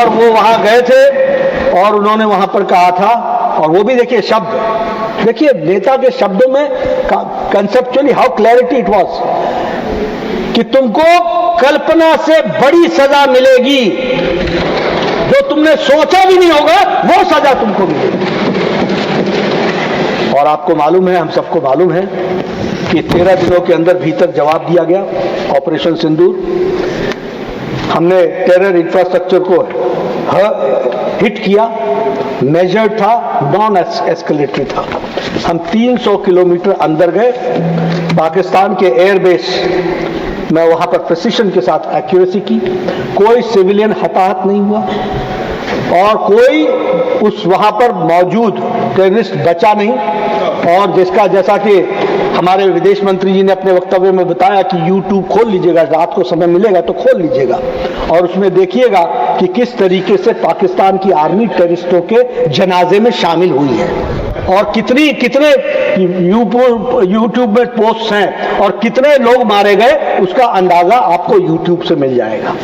और वो वहां गए थे और उन्होंने वहां पर कहा था, और वो भी देखिए शब्द, देखिए नेता के शब्दों में conceptually how clarity it was, कि तुमको कल्पना से बड़ी सजा मिलेगी, जो तुमने सोचा भी नहीं होगा वो सजा तुमको मिलेगी। और आपको मालूम है, हम सबको मालूम है कि 13 दिनों के अंदर भीतर जवाब दिया गया। ऑपरेशन सिंदूर, हमने टेरर इंफ्रास्ट्रक्चर को हिट किया, मेजर्ड था, नॉन एस्केलेटरी था। हम 300 किलोमीटर अंदर गए, पाकिस्तान के एयरबेस में वहां पर प्रिसिशन के साथ एक्यूरेसी की, कोई सिविलियन हताहत नहीं हुआ और कोई उस वहां पर मौजूद टेररिस्ट बचा नहीं। और जिसका, जैसा कि हमारे विदेश मंत्री जी ने अपने वक्तव्य में बताया कि YouTube खोल लीजिएगा, रात को समय मिलेगा तो खोल लीजिएगा और उसमें देखिएगा कि किस तरीके से पाकिस्तान की आर्मी टेररिस्टों के जनाजे में शामिल हुई है और कितने YouTube में पोस्ट हैं और कितने लोग मारे गए, उसका अंदाजा आपको YouTube से मिल जाएगा।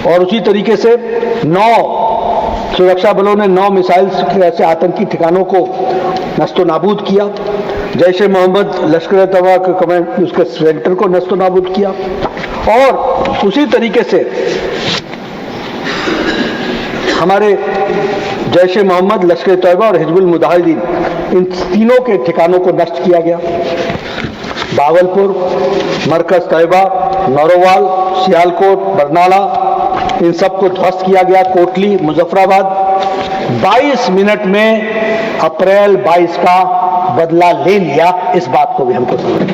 और उसी तरीके से 9 सुरक्षा बलों ने 9 मिसाइल से आतंकी ठिकानों को नस्तो नाबूद किया। जैश ए मोहम्मद, लश्कर तैयबा के कमांड, उसके सेंटर को नस्तो नाबूद किया। और उसी तरीके से हमारे जैश ए मोहम्मद, लश्कर तैयबा और हिजबुल मुजाहिदीन, इन तीनों के ठिकानों को नष्ट किया गया। बावलपुर, मरकज तैयबा, नौरोवाल, सियालकोट, बरनाला, इन सबको ध्वस्त किया गया। कोटली, मुजफ्फराबाद, 22 मिनट में अप्रैल 22 का बदला ले लिया। इस बात को भी हमको समझना,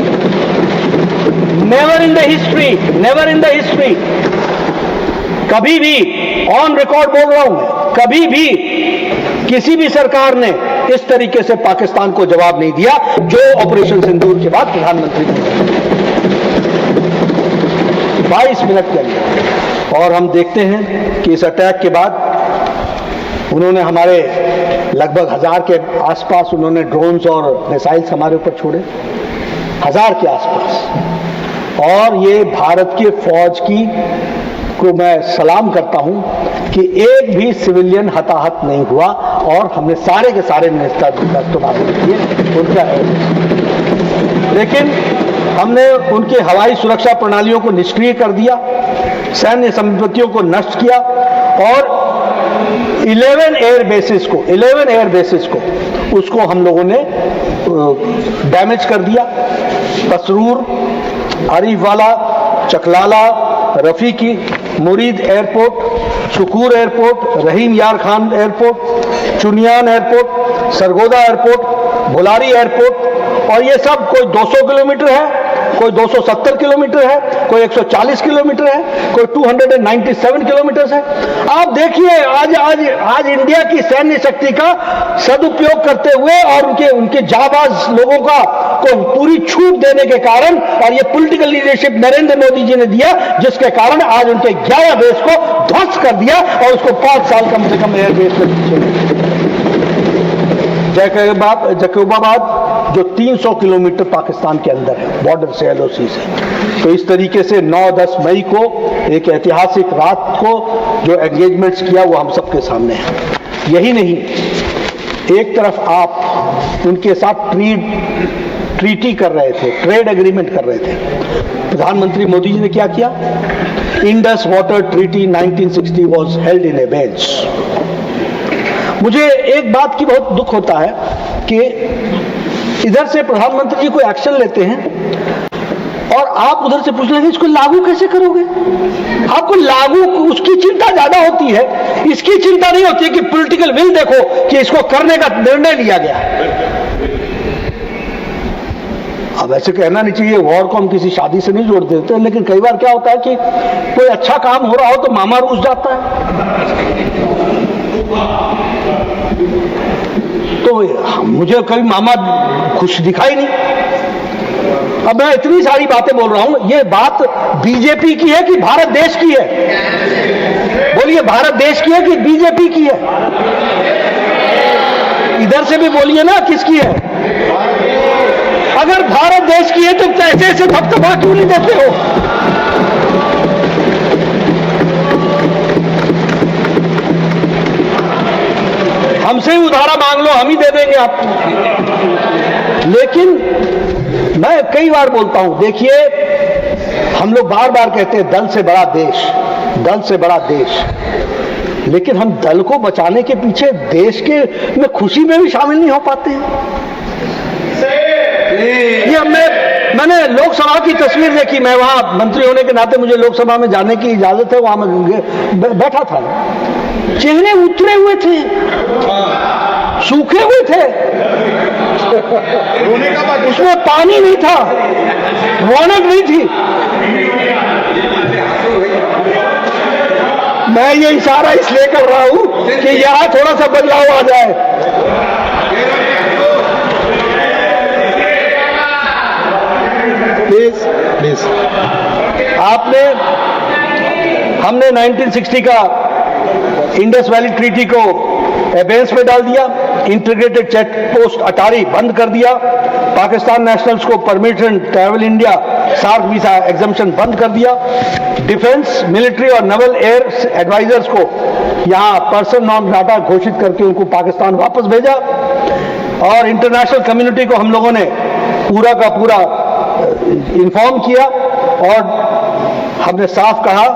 नेवर इन द हिस्ट्री, कभी भी, ऑन रिकॉर्ड बोल रहा हूं, कभी भी किसी भी सरकार ने इस तरीके से पाकिस्तान को जवाब नहीं दिया जो ऑपरेशन सिंदूर के बाद प्रधानमंत्री ने 22 मिनट के अंदर। और हम देखते हैं कि इस अटैक के बाद उन्होंने हमारे लगभग 1000 के आसपास उन्होंने ड्रोन्स और मिसाइल्स हमारे ऊपर छोड़े, 1000 के आसपास। और ये भारत की फौज को मैं सलाम करता हूं कि एक भी सिविलियन हताहत नहीं हुआ और हमने सारे के सारे नस्तनाबूद किए उनका। लेकिन हमने उनके हवाई सुरक्षा प्रणालियों को निष्क्रिय कर दिया, सैन्य संपत्तियों को नष्ट किया और 11 एयर बेसिस को उसको हम लोगों ने डैमेज कर दिया। Pasrur, Arifwala, Chaklala, Rafiqui, Murid airport, Shukur airport, Rahim Yar Khan airport, Chunian airport, Sargodha airport, Bholari airport, और ये सब कोई 200 किलोमीटर है, कोई 270 किलोमीटर है, कोई 140 किलोमीटर है, कोई 297 किलोमीटर है। आप देखिए आज इंडिया की सैन्य शक्ति का सदुपयोग करते हुए और उनके जाबाज लोगों को पूरी छूट देने के कारण, और ये पॉलिटिकल लीडरशिप नरेंद्र मोदी जी ने दिया, जिसके कारण आज उनके 11 बेस को ध्वस्त कर दिया और उसको 5 साल कम से कम एयरबेस पर पीछे। जैकोबाबाद जो 300 किलोमीटर पाकिस्तान के अंदर है, बॉर्डर से, LOC से। तो इस तरीके से 9-10 मई को एक ऐतिहासिक रात को जो एंगेजमेंट्स किया वो हम सबके सामने है। यही नहीं, एक तरफ आप उनके साथ ट्रीटी कर रहे थे, ट्रेड एग्रीमेंट कर रहे थे। प्रधानमंत्री मोदी जी ने क्या किया? Indus water treaty 1960 was held in abeyance. मुझे एक बात की बहुत दुख होता है कि इधर से प्रधानमंत्री जी कोई एक्शन लेते हैं और आप उधर से पूछ रहे हैं इसको लागू कैसे करोगे। आपको लागू उसकी चिंता ज्यादा होती है, इसकी चिंता नहीं होती है कि पॉलिटिकल विल देखो कि इसको करने का निर्णय लिया गया है। अब ऐसे कहना नहीं चाहिए, वॉर को हम किसी शादी से नहीं जोड़ देते, लेकिन कई बार क्या होता है कि कोई अच्छा काम हो रहा हो तो मामा रूस जाता है। तो मुझे कभी मामा खुश दिखाई नहीं। अब मैं इतनी सारी बातें बोल रहा हूं, ये बात बीजेपी की है कि भारत देश की है? बोलिए, भारत देश की है कि बीजेपी की है? इधर से भी बोलिए ना, किसकी है? अगर भारत देश की है तो ऐसे ऐसे थपथपा क्यों नहीं देते हो? हमसे ही उधारा मांग लो, हम ही दे देंगे आपको। लेकिन मैं कई बार बोलता हूं, देखिए हम लोग बार बार कहते हैं दल से बड़ा देश, दल से बड़ा देश, लेकिन हम दल को बचाने के पीछे देश के में खुशी में भी शामिल नहीं हो पाते हैं। ये मैंने लोकसभा की तस्वीर देखी, मैं वहां मंत्री होने के नाते मुझे लोकसभा में जाने की इजाजत है, वहां मैं बैठा था, चेहरे उतरे हुए थे, सूखे हुए थे, उसमें पानी नहीं था, रौनक नहीं थी। मैं ये इशारा इसलिए कर रहा हूं कि यहां थोड़ा सा बदलाव आ जाए। प्लीज प्लीज, हमने 1960 का इंडस वैली ट्रीटी को एबेंस में डाल दिया, इंटीग्रेटेड चेक पोस्ट अटारी बंद कर दिया, पाकिस्तान नेशनल्स को permitted travel India SAARC visa exemption बंद कर दिया, डिफेंस, मिलिट्री और नेवल एयर एडवाइजर्स को यहां पर्सन नॉन ग्राटा घोषित करके उनको पाकिस्तान वापस भेजा, और इंटरनेशनल कम्युनिटी को हम लोगों ने पूरा का पूरा इन्फॉर्म किया, और हमने साफ कहा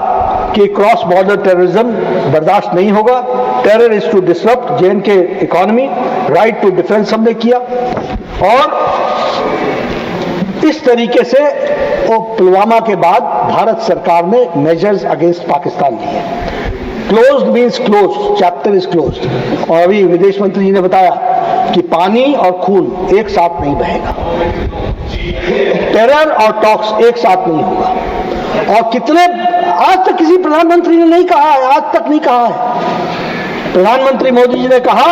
कि क्रॉस बॉर्डर टेररिज्म बर्दाश्त नहीं होगा, terror is to disrupt J&K economy, right to defence हमने किया, और इस तरीके से वो पुलवामा के बाद भारत सरकार ने मेजर्स अगेंस्ट पाकिस्तान लिए। Closed means closed, chapter is closed. और अभी विदेश मंत्री जी ने बताया कि पानी और खून एक साथ नहीं बहेगा, टेरर और टॉक्स एक साथ नहीं होगा। और कितने आज तक किसी प्रधानमंत्री ने नहीं कहा है, आज तक नहीं कहा है। प्रधानमंत्री मोदी जी ने कहा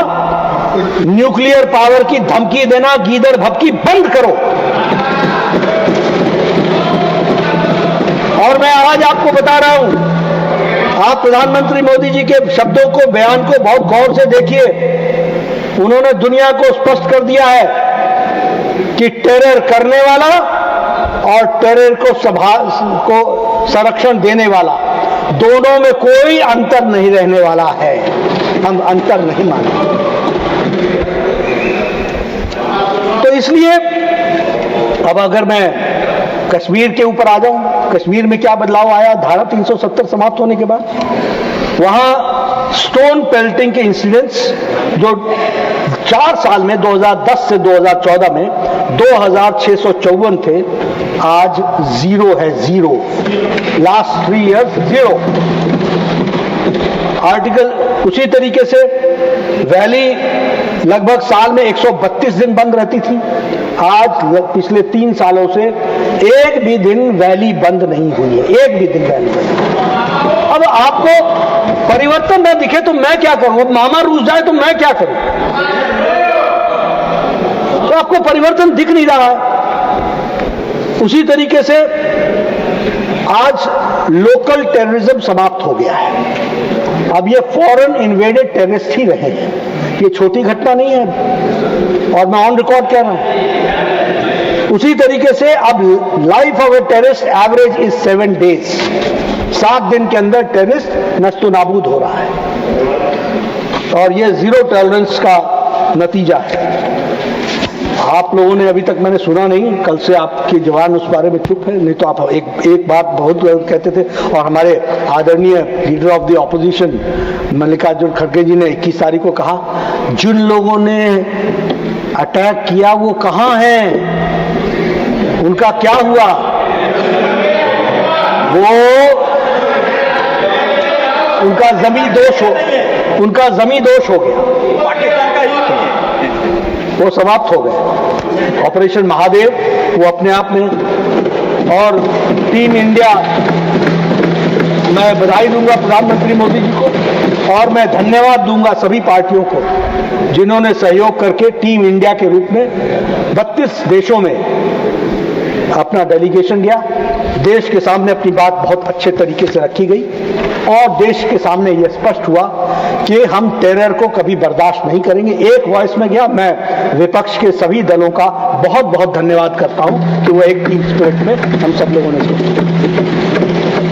न्यूक्लियर पावर की धमकी देना, गीदड़ भभकी बंद करो। और मैं आज आपको बता रहा हूं, आप प्रधानमंत्री मोदी जी के शब्दों को, बयान को बहुत गौर से देखिए। उन्होंने दुनिया को स्पष्ट कर दिया है कि टेरर करने वाला और टेरर को संरक्षण देने वाला, दोनों में कोई अंतर नहीं रहने वाला है। हम अंतर नहीं मानेंगे। तो इसलिए अब अगर मैं कश्मीर के ऊपर आ जाऊं, कश्मीर में क्या बदलाव आया धारा 370 समाप्त होने के बाद? वहां स्टोन पेल्टिंग के इंसिडेंट्स जो 4 साल में 2010 से 2014 में 2654 थे, आज 0 है, 0। Last 3 years 0। आर्टिकल उसी तरीके से वैली लगभग साल में 132 दिन बंद रहती थी, आज पिछले 3 सालों से एक भी दिन वैली बंद नहीं हुई है, एक भी दिन वैली बंद नहीं। अब आपको परिवर्तन न दिखे तो मैं क्या करूं? अब मामा रूस जाए तो मैं क्या करूं? तो आपको परिवर्तन दिख नहीं रहा है। उसी तरीके से आज लोकल टेररिज्म समाप्त हो गया है। अब ये फॉरेन इन्वेडेड टेररिस्ट ही रहे हैं, ये छोटी घटना नहीं है, और मैं ऑन रिकॉर्ड कह रहा हूं। उसी तरीके से अब life of a terrorist average is 7 days. 7 दिन के अंदर टेररिस्ट नष्ट नाबूद हो रहा है, और ये 0 टॉलरेंस का नतीजा है। आप लोगों ने अभी तक मैंने सुना नहीं, कल से आपके जवान उस बारे में चुप है, नहीं तो आप एक बात बहुत कहते थे। और हमारे आदरणीय leader of the opposition Mallikarjun खड़गे जी ने 21 तारीख को कहा, जिन लोगों ने अटैक किया वो कहां हैं, उनका क्या हुआ? वो उनका जमी दोष हो गया, वो समाप्त हो गए। ऑपरेशन महादेव वो अपने आप में, और टीम इंडिया, मैं बधाई दूंगा प्रधानमंत्री मोदी जी को, और मैं धन्यवाद दूंगा सभी पार्टियों को जिन्होंने सहयोग करके टीम इंडिया के रूप में 32 देशों में अपना डेलीगेशन गया। देश के सामने अपनी बात बहुत अच्छे तरीके से रखी गई, और देश के सामने यह स्पष्ट हुआ कि हम टेरर को कभी बर्दाश्त नहीं करेंगे। एक वॉइस में गया। मैं विपक्ष के सभी दलों का बहुत बहुत धन्यवाद करता हूं कि वो एक टीम स्पिरिट में हम सब लोगों ने सोचा।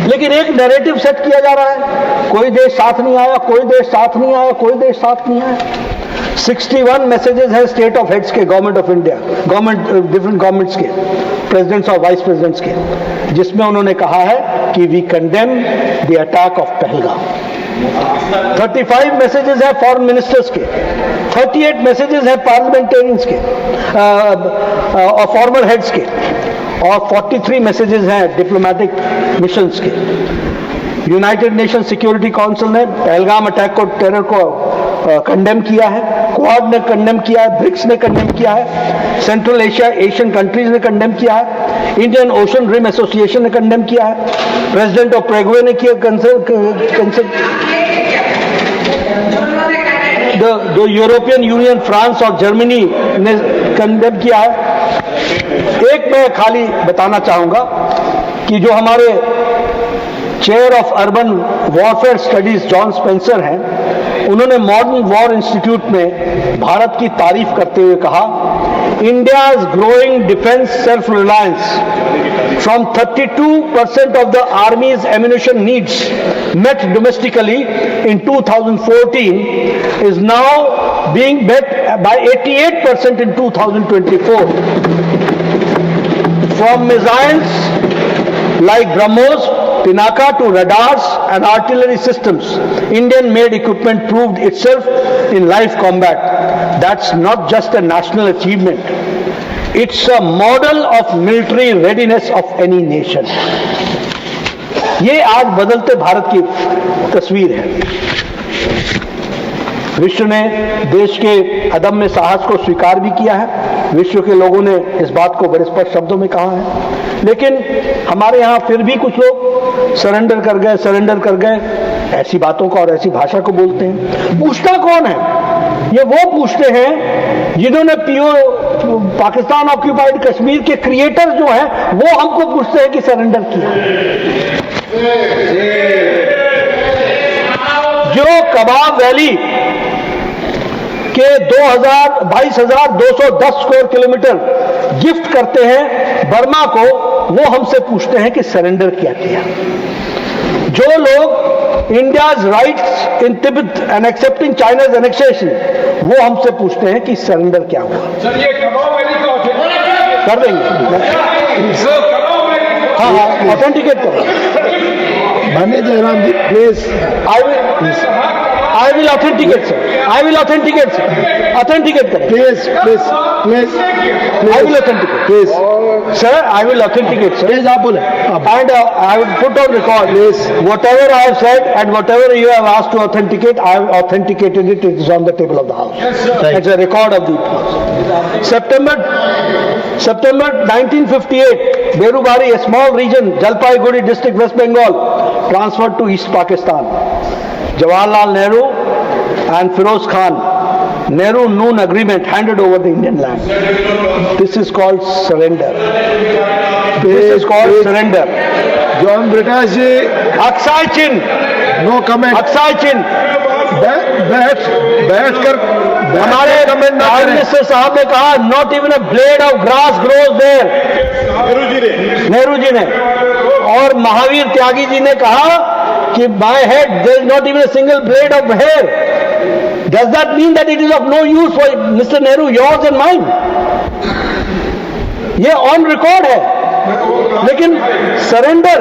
लेकिन एक नैरेटिव सेट किया जा रहा है, कोई देश साथ नहीं आया, कोई देश साथ नहीं आया, कोई देश साथ नहीं आया। 61 मैसेजेस हैं स्टेट ऑफ हेड्स के government of India, different governments के प्रेसिडेंट्स और वाइस प्रेसिडेंट्स के, जिसमें उन्होंने कहा है कि we condemn the attack of Pahalgam. 35 messages हैं फॉरेन मिनिस्टर्स के, 38 मैसेजेस हैं पार्लियामेंटेरियंस के और फॉर्मर हेड्स के, और 43 मैसेजेस हैं डिप्लोमेटिक मिशंस के। यूनाइटेड नेशन सिक्योरिटी काउंसिल ने पहलगाम अटैक को, टेरर को कंडेम किया है, क्वाड ने कंडेम किया है, ब्रिक्स ने कंडेम किया है, सेंट्रल एशियन कंट्रीज ने कंडेम किया है, इंडियन ओशन रिम एसोसिएशन ने कंडेम किया है, प्रेसिडेंट ऑफ पैराग्वे ने किया द यूरोपियन यूनियन, फ्रांस और जर्मनी ने कंडेम किया है। एक मैं खाली बताना चाहूंगा कि जो हमारे chair of urban warfare studies John Spencer हैं, उन्होंने मॉडर्न वॉर इंस्टीट्यूट में भारत की तारीफ करते हुए कहा, India's growing defence self reliance from 32% of the armies ammunition needs met domestically in 2014 is now being met by 88% in 2024. From missiles like BrahMos, Pinaka to radars and artillery systems, Indian-made equipment proved itself in live combat. That's not just a national achievement. It's a model of military readiness of any nation. ये आज बदलते भारत की तस्वीर है। विश्व ने देश के अदम्य साहस को स्वीकार भी किया है, विश्व के लोगों ने इस बात को बड़े स्पष्ट शब्दों में कहा है, लेकिन हमारे यहाँ फिर भी कुछ लोग सरेंडर कर गए ऐसी बातों का और ऐसी भाषा को बोलते हैं। पूछता कौन है? ये वो पूछते हैं जिन्होंने पाकिस्तान ऑक्यूपाइड कश्मीर के क्रिएटर जो हैं वो हमको पूछते हैं कि सरेंडर किया। जो कबाब वैली के 22,210 स्क्वायर किलोमीटर गिफ्ट करते हैं बर्मा को, वो हमसे पूछते हैं कि सरेंडर क्या किया। जो लोग India's rights in Tibet and accepting China's annexation, वो हमसे पूछते हैं कि सरेंडर क्या हुआ। सर ये कबाब वैली को कर देंगे, हाँ ऑथेंटिकेट करो। माननीय जयराम जी please, I will authenticate, sir. I will authenticate, sir. Authenticate, sir. Please I will authenticate. Please Sir, I will authenticate, sir. Please आप बोले। And I will put on record, whatever I have said and whatever you have asked to authenticate, I have authenticated it. It is on the table of the House. Yes, sir. It's a record of the House. September 1958, Berubari, a small region, Jalpaiguri district, West Bengal, transferred to East Pakistan. Jawaharlal Nehru and Firoz Khan, Nehru-Noon agreement handed over the Indian land. This is called surrender. This is called surrender. John Brittas ji, Aksai Chin, no comment. Aksai Chin. बैठ कर हमारे comment ना prime करें। Minister साहब ने कहा, not even a blade of grass grows there, Nehru ji ने। और महावीर त्यागी जी ने कहा कि my head there is not even a single blade of hair. Does that mean that it is of no use for mister Nehru, yours and mine? ये on record है। लेकिन surrender,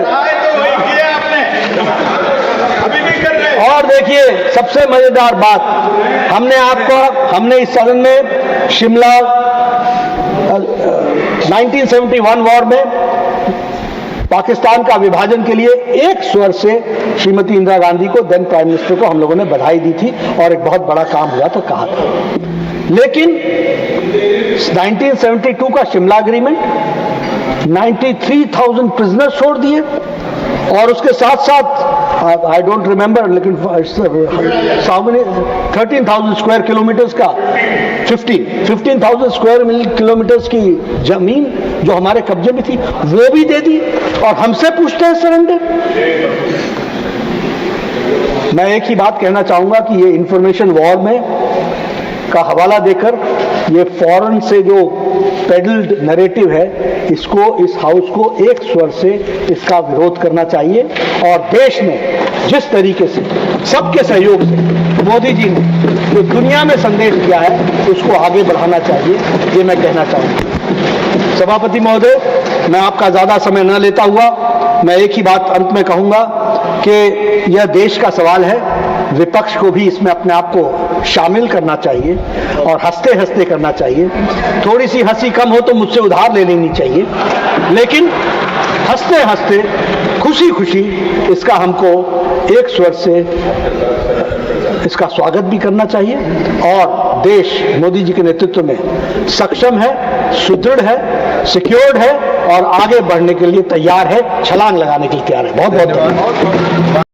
और देखिए सबसे मजेदार बात, हमने इस सदन में शिमला 1971 वॉर में पाकिस्तान का विभाजन के लिए एक स्वर से श्रीमती इंदिरा गांधी को, देन प्राइम मिनिस्टर को, हम लोगों ने बधाई दी थी और एक बहुत बड़ा काम हुआ तो कहा था। लेकिन 1972 का शिमला एग्रीमेंट 93,000 प्रिजनर छोड़ दिए और उसके साथ साथ आई डोंट रिमेंबर, लेकिन 13,000 स्क्वायर किलोमीटर्स का 15,000 स्क्वायर किलोमीटर्स की जमीन जो हमारे कब्जे में थी वो भी दे दी और हमसे पूछते हैं सरेंडर। मैं एक ही बात कहना चाहूंगा कि ये इंफॉर्मेशन वॉर में का हवाला देकर ये फॉरेन से जो पेडल्ड नैरेटिव है, इसको, इस हाउस को एक स्वर से इसका विरोध करना चाहिए और देश में जिस तरीके से सबके सहयोग से मोदी जी ने जो दुनिया में संदेश दिया है उसको आगे बढ़ाना चाहिए, ये मैं कहना चाहूँगा। सभापति महोदय, मैं आपका ज़्यादा समय न लेता हुआ मैं एक ही बात अंत में कहूँगा कि यह देश का सवाल है, विपक्ष को भी इसमें अपने आप को शामिल करना चाहिए और हंसते हंसते करना चाहिए। थोड़ी सी हंसी कम हो तो मुझसे उधार ले लेनी चाहिए, लेकिन हंसते हंसते खुशी खुशी इसका हमको एक स्वर से इसका स्वागत भी करना चाहिए। और देश मोदी जी के नेतृत्व में सक्षम है, सुदृढ़ है, सिक्योर्ड है और आगे बढ़ने के लिए तैयार है, छलांग लगाने के लिए तैयार है। बहुत बहुत धन्यवाद।